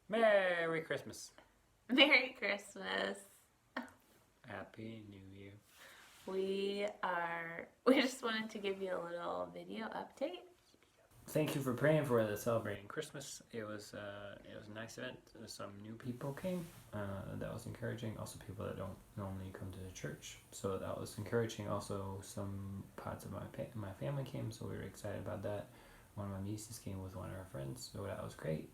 Merry Christmas. Merry Christmas. Happy New Year. We just wanted to give you a little video update. Thank you for praying for the celebrating Christmas. It was a nice event. Some new people came. That was encouraging. Also, people that don't normally come to the church. So that was encouraging. Also, some parts of my family came. So we were excited about that. One of my nieces came with one of her friends. So that was great.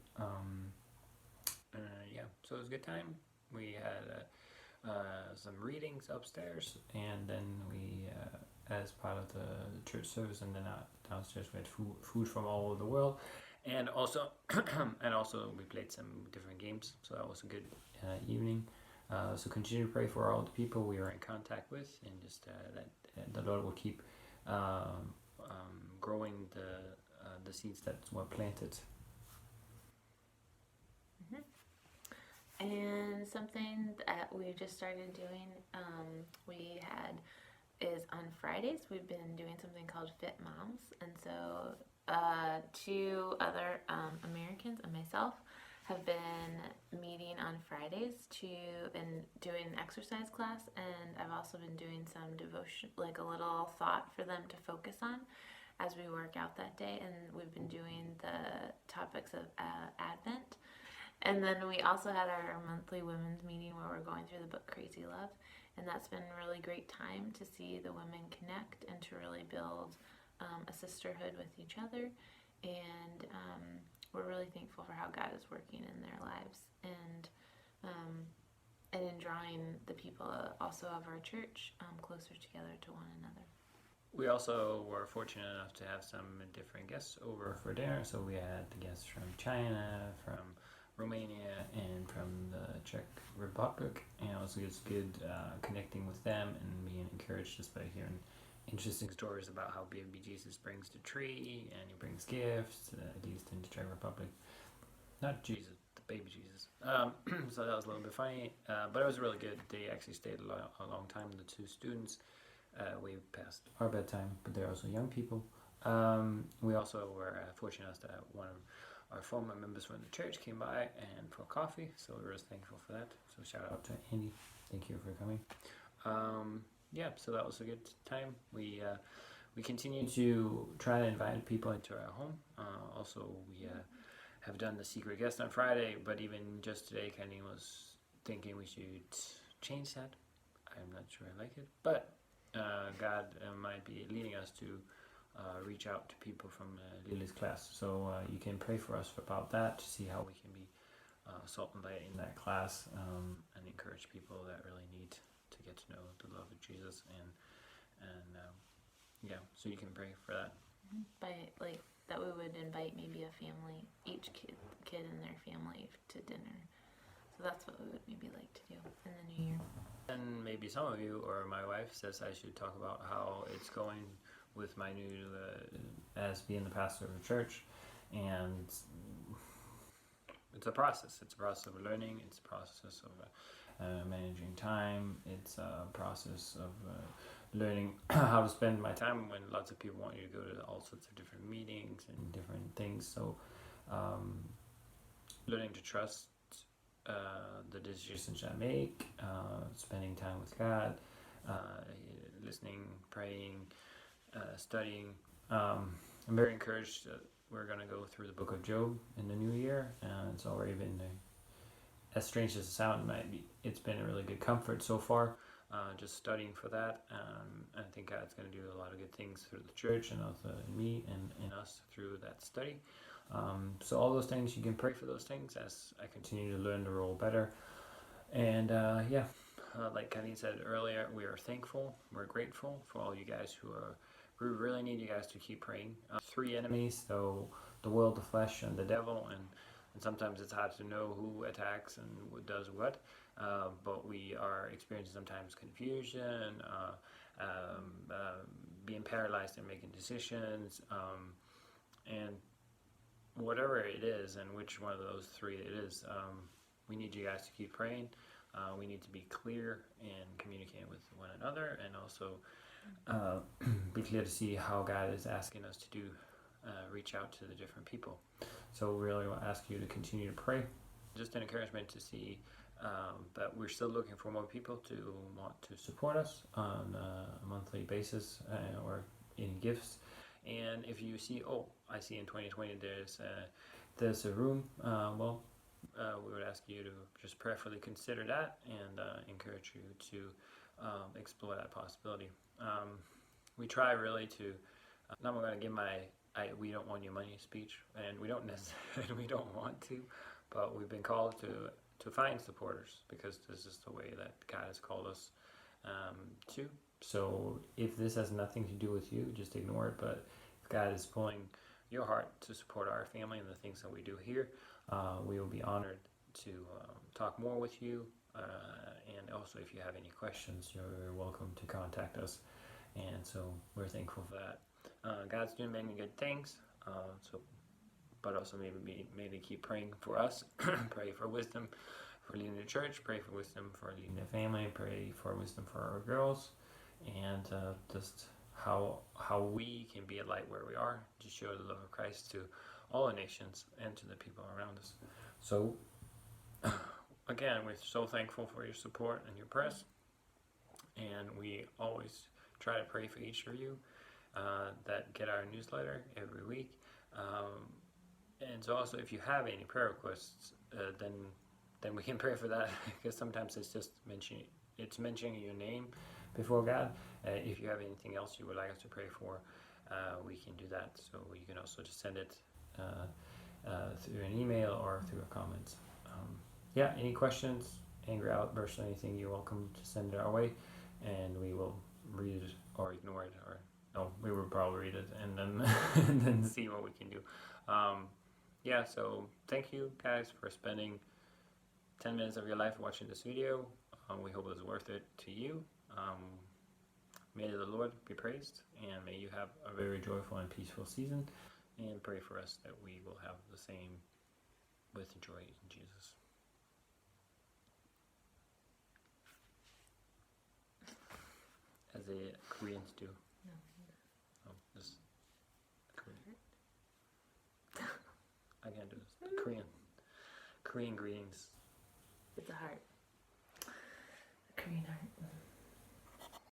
Yeah. So it was a good time. We had some readings upstairs, and then as part of the church service, and then downstairs we had food from all over the world, and also we played some different games. So that was a good evening. So continue to pray for all the people we are in contact with, and just that the Lord will keep growing the seeds that were planted. And something that we just started doing, is on Fridays, we've been doing something called Fit Moms. And so two other Americans and myself have been meeting on Fridays and doing an exercise class. And I've also been doing some devotion, like a little thought for them to focus on as we work out that day. And we've been doing the topics of Advent. And then we also had our monthly women's meeting where we're going through the book Crazy Love. And that's been a really great time to see the women connect and to really build a sisterhood with each other. And we're really thankful for how God is working in their lives and in drawing the people also of our church closer together to one another. We also were fortunate enough to have some different guests over for dinner. So we had the guests from China, from Romania, and from the Czech Republic, and it was just good connecting with them and being encouraged just by hearing interesting stories about how baby Jesus brings the tree and he brings gifts, at least in the Czech Republic. Not Jesus, the baby Jesus. So that was a little bit funny, but it was really good. They actually stayed a long time, the two students. We passed our bedtime, but they're also young people. We also were fortunate to have one of our former members from the church came by and for coffee, so we were thankful for that. So shout out to Andy, thank you for coming. Yeah, so that was a good time. We continue to try to invite people into our home. Also, we have done the secret guest on Friday, but even just today, Kenny was thinking we should change that. I'm not sure I like it, but God might be leading us to reach out to people from Lily's class. So you can pray for us about that to see how we can be salt and light in that class and encourage people that really need to get to know the love of Jesus. And yeah, so you can pray for that. By that we would invite maybe a family, each kid and their family to dinner. So that's what we would maybe like to do in the new year. And maybe some of you or my wife says I should talk about how it's going with my new as being the pastor of a church, and it's a process. It's a process of learning. It's a process of managing time. It's a process of learning how to spend my time when lots of people want you to go to all sorts of different meetings and different things. So learning to trust the decisions I make, spending time with God, listening, praying, studying. I'm very encouraged that we're going to go through the book of Job in the new year, and it's already been, as strange as it sounds, might be, it's been a really good comfort so far, just studying for that. I think God's going to do a lot of good things through the church and also in me and in us through that study. So all those things, you can pray for those things as I continue to learn the role better. And yeah, like Kenny said earlier, we are thankful, we're grateful for all you guys we really need you guys to keep praying. Three enemies, so the world, the flesh, and the devil, and sometimes it's hard to know who attacks and who does what, but we are experiencing sometimes confusion, being paralyzed in making decisions, and whatever it is, and which one of those three it is, we need you guys to keep praying. We need to be clear in communicating with one another, and also be clear to see how God is asking us to do, reach out to the different people. So we really want to ask you to continue to pray just an encouragement to see that we're still looking for more people to want to support us on a monthly basis or in gifts. And if you see, oh, I see in 2020 there's a room, we would ask you to just prayerfully consider that and encourage you to explore that possibility. We try really to. Now I'm going to give my "we don't want your money" speech, and we don't necessarily we don't want to, but we've been called to find supporters because this is the way that God has called us to. So if this has nothing to do with you, just ignore it. But if God is pulling your heart to support our family and the things that we do here, we will be honored to talk more with you. And also, if you have any questions, you're welcome to contact us. And so we're thankful for that. God's doing many good things. But also maybe keep praying for us. Pray for wisdom for leading the church. Pray for wisdom for leading the family. Pray for wisdom for our girls, and just how we can be a light where we are to show the love of Christ to all the nations and to the people around us. So again, we're so thankful for your support and your prayers, and we always try to pray for each of you that get our newsletter every week. And so also, if you have any prayer requests, then we can pray for that, because sometimes it's just mentioning your name before God. If you have anything else you would like us to pray for, we can do that. So you can also just send it through an email or through a comment. Any questions, anger, outbursts, or anything, you're welcome to send it our way, and we will read it or ignore it, or no, we will probably read it and then and then see what we can do. So thank you guys for spending 10 minutes of your life watching this video. We hope it was worth it to you. May the Lord be praised, and may you have a very joyful and peaceful season, and pray for us that we will have the same with joy in Jesus. As the Koreans do. No. Oh, this Korean. I can't do this. Korean greetings. It's a heart. A Korean heart.